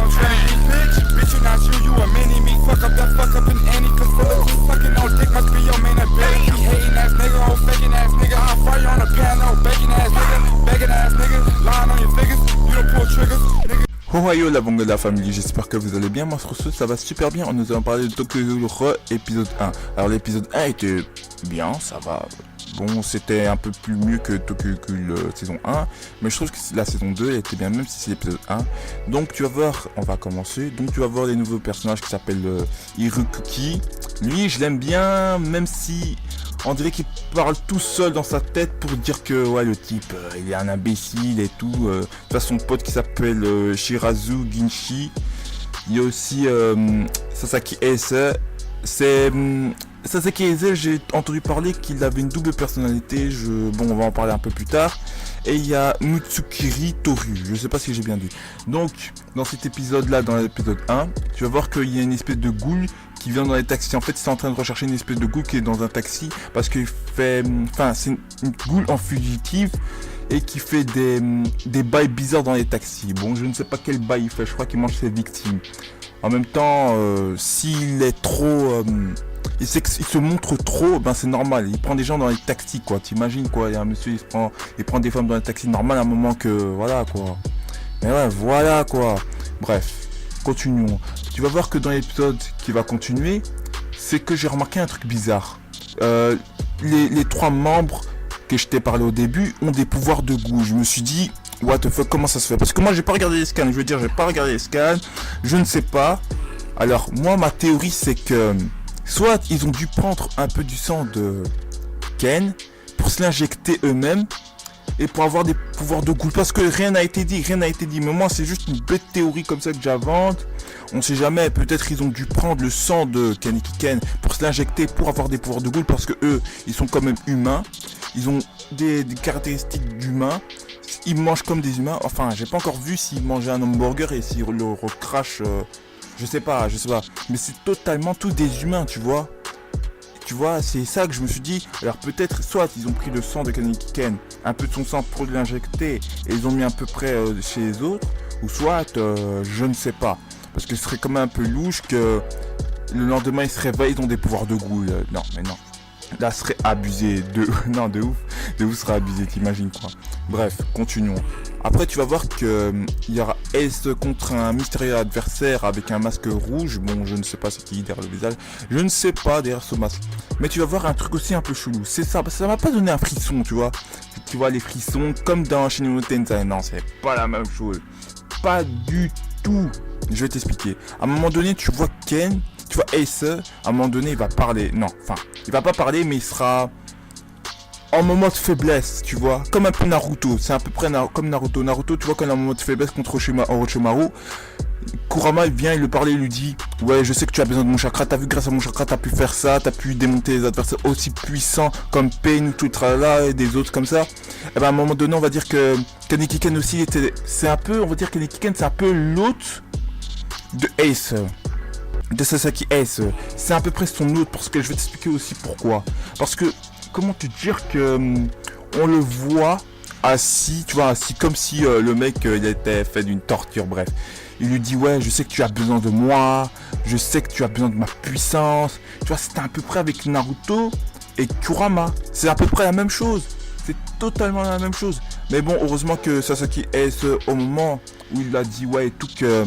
I'm trying to bitch. Bitch, you not you a mini me. Fuck up in any. Cause full of you fucking on dick must be your main ability. Hating ass nigga, old faking ass nigga. I'll fire on a piano. Begging ass nigga. Begging ass nigga. Lying on your figures. You don't pull triggers. Nigga. Ohio la bonne de la famille, j'espère que vous allez bien, moi sur ce ça va super bien, nous allons parler de Tokyo Ghoul Re épisode 1. Alors l'épisode 1 était bien, ça va, bon c'était un peu plus mieux que Tokyo Ghoul saison 1, mais je trouve que la saison 2 elle était bien même si c'est l'épisode 1. Donc tu vas voir, on va commencer, donc tu vas voir les nouveaux personnages qui s'appellent Hirokuki. Lui je l'aime bien, même si on dirait qu'il parle tout seul dans sa tête pour dire que ouais le type il est un imbécile et tout. Tu as son pote qui s'appelle Shirazu Ginshi. Il y a aussi Sasaki Ace. Sasaki Ace, j'ai entendu parler qu'il avait une double personnalité. Bon, on va en parler un peu plus tard. Et il y a Mutsukiri Toru, je sais pas si j'ai bien dit. Donc, dans cet épisode-là, dans l'épisode 1, tu vas voir qu'il y a une espèce de ghoul qui vient dans les taxis. En fait, c'est en train de rechercher une espèce de ghoul qui est dans un taxi parce qu'il fait... Enfin, c'est une ghoul en fugitive et qui fait des bails bizarres dans les taxis. Bon, je ne sais pas quel bail il fait, je crois qu'il mange ses victimes. En même temps, s'il est trop... il se montre trop, ben c'est normal, il prend des gens dans les taxis quoi, t'imagines quoi, il y a un monsieur, il prend des femmes dans les taxis, normal à un moment que, voilà quoi. Mais ouais, voilà quoi. Bref, continuons. Tu vas voir que dans l'épisode qui va continuer, c'est que j'ai remarqué un truc bizarre. Les trois membres que je t'ai parlé au début ont des pouvoirs de goût. Je me suis dit, what the fuck, comment ça se fait? Parce que moi j'ai pas regardé les scans, je veux dire, j'ai pas regardé les scans, je ne sais pas. Alors, moi ma théorie c'est que soit ils ont dû prendre un peu du sang de Ken pour se l'injecter eux-mêmes et pour avoir des pouvoirs de ghoul. Parce que rien n'a été dit. Mais moi c'est juste une bête théorie comme ça que j'invente. On sait jamais, peut-être ils ont dû prendre le sang de Kaneki Ken pour se l'injecter pour avoir des pouvoirs de ghoul. Parce que eux, ils sont quand même humains. Ils ont des caractéristiques d'humains. Ils mangent comme des humains. Enfin, j'ai pas encore vu s'ils mangeaient un hamburger et s'ils le recrachent... Je sais pas, mais c'est totalement tous des humains, tu vois. Tu vois, c'est ça que je me suis dit. Alors peut-être, soit ils ont pris le sang de Kaneki Ken, un peu de son sang pour l'injecter, et ils ont mis à peu près chez les autres, ou soit, je ne sais pas. Parce que ce serait quand même un peu louche que le lendemain ils se réveillent, ils ont des pouvoirs de ghoul. Non, mais non. Là, ce serait abusé. Non, de ouf. De ouf serait abusé, t'imagines quoi. Bref, continuons. Après, tu vas voir que il y aura Ace contre un mystérieux adversaire avec un masque rouge. Bon, je ne sais pas c'est qui derrière le visage. Je ne sais pas derrière ce masque. Mais tu vas voir un truc aussi un peu chelou. C'est ça, ça m'a pas donné un frisson, tu vois. Tu vois les frissons comme dans Shin no Tensei. Non, c'est pas la même chose. Pas du tout. Je vais t'expliquer. À un moment donné, tu vois Ken, tu vois Ace. À un moment donné, il va parler. Non, enfin, il va pas parler, mais il sera en moment de faiblesse, tu vois, comme un peu Naruto, c'est à peu près comme Naruto. Naruto, tu vois, quand il est en moment de faiblesse contre Orochimaru, Kurama il vient, il le parle, il lui dit ouais, je sais que tu as besoin de mon chakra, t'as vu, grâce à mon chakra, t'as pu faire ça, t'as pu démonter les adversaires aussi puissants comme Pain ou tout là et des autres comme ça. Et ben à un moment donné, on va dire que Kaneki Ken aussi était, c'est un peu, on va dire que Kaneki Ken c'est un peu l'hôte de Ace, de Sasaki Ace. C'est à peu près son hôte, parce que je vais t'expliquer aussi pourquoi. Parce que comment te dire que on le voit assis, tu vois, assis comme si le mec il était fait d'une torture, bref. Il lui dit ouais, je sais que tu as besoin de moi, je sais que tu as besoin de ma puissance. Tu vois, c'était à peu près avec Naruto et Kurama. C'est à peu près la même chose. C'est totalement la même chose. Mais bon, heureusement que Sasaki Ace, au moment où il a dit ouais et tout, que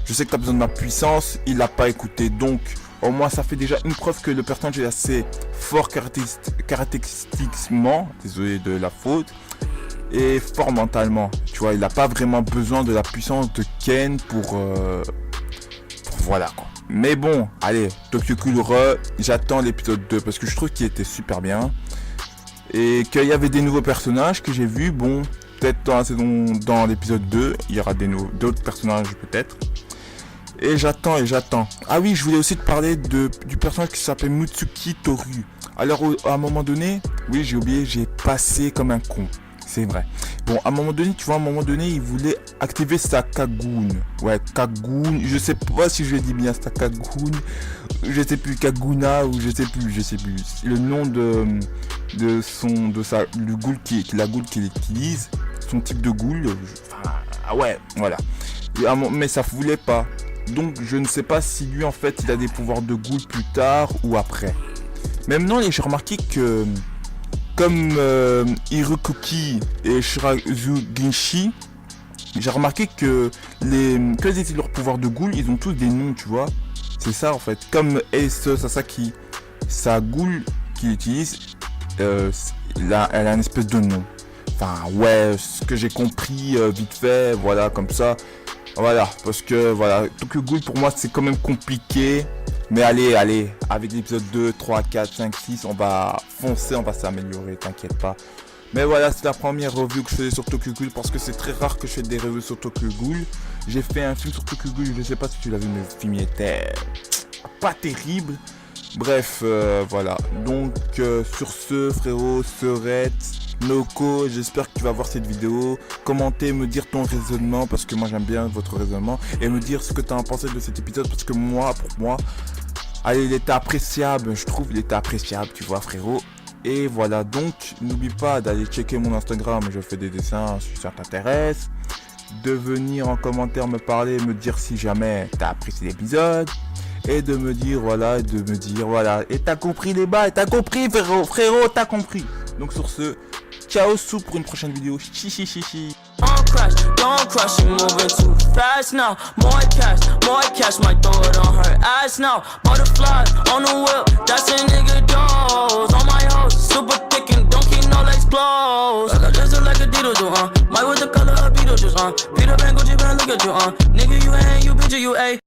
je sais que tu as besoin de ma puissance, il l'a pas écouté. Donc au moins ça fait déjà une preuve que le personnage est assez fort caractéristiquement, désolé de la faute, et fort mentalement. Tu vois, il n'a pas vraiment besoin de la puissance de Ken pour voilà quoi. Mais bon, allez, Tokyo Ghoul Re, j'attends l'épisode 2 parce que je trouve qu'il était super bien. Et qu'il y avait des nouveaux personnages que j'ai vus. Bon, peut-être dans l'épisode 2, il y aura d'autres personnages peut-être. Et j'attends. Ah oui, je voulais aussi te parler du personnage qui s'appelle Mutsuki Toru. Alors, à un moment donné, oui, j'ai oublié, j'ai passé comme un con. C'est vrai. Bon, à un moment donné, tu vois, il voulait activer sa Kagun. Ouais, Kagun. Je sais pas si je dis bien sa Kagun. Je sais plus, Kaguna ou je sais plus. Le nom du ghoul la ghoul qu'il utilise. Son type de ghoul. Ah ouais, voilà. Mais ça voulait pas. Donc je ne sais pas si lui en fait il a des pouvoirs de ghoul plus tard ou après. Mais maintenant j'ai remarqué que comme Hirokoki et Shirazu Ginshi, j'ai remarqué que quels étaient leurs pouvoirs de ghoul, ils ont tous des noms, tu vois. C'est ça en fait. Comme Ace Sasaki, sa ghoul qu'il utilise, elle a une espèce de nom. Enfin ouais, ce que j'ai compris vite fait, voilà, comme ça. Voilà, parce que voilà, Tokyo Ghoul pour moi c'est quand même compliqué. Mais allez, avec l'épisode 2, 3, 4, 5, 6, on va foncer, on va s'améliorer, t'inquiète pas. Mais voilà, c'est la première review que je faisais sur Tokyo Ghoul parce que c'est très rare que je fais des reviews sur Tokyo Ghoul. J'ai fait un film sur Tokyo Ghoul, je sais pas si tu l'as vu, mais le film était pas terrible. Bref, voilà. Donc, sur ce, frérot, Serette, Noko, j'espère que tu vas voir cette vidéo. Commenter, me dire ton raisonnement parce que moi j'aime bien votre raisonnement. Et me dire ce que tu as pensé de cet épisode parce que moi, pour moi, allez, il était appréciable. Je trouve il était appréciable, tu vois, frérot. Et voilà, donc n'oublie pas d'aller checker mon Instagram, je fais des dessins si ça t'intéresse. De venir en commentaire me parler, me dire si jamais t'as apprécié l'épisode. Et de me dire voilà, et t'as compris les bails, t'as compris frérot, t'as compris. Donc sur ce, ciao sous pour une prochaine vidéo. Chi. Don't crush, you moving too fast now. More cash, might throw it on her ass now. Butterflies on the whip, that's a nigga dose. On my hoes, super thick and don't keep no legs closed. I got this like a Beetlejuice, Mike with the color of Beetlejuice, Peter Pan, Gucci Pan, look at you, nigga you ain't, you bitch, you a.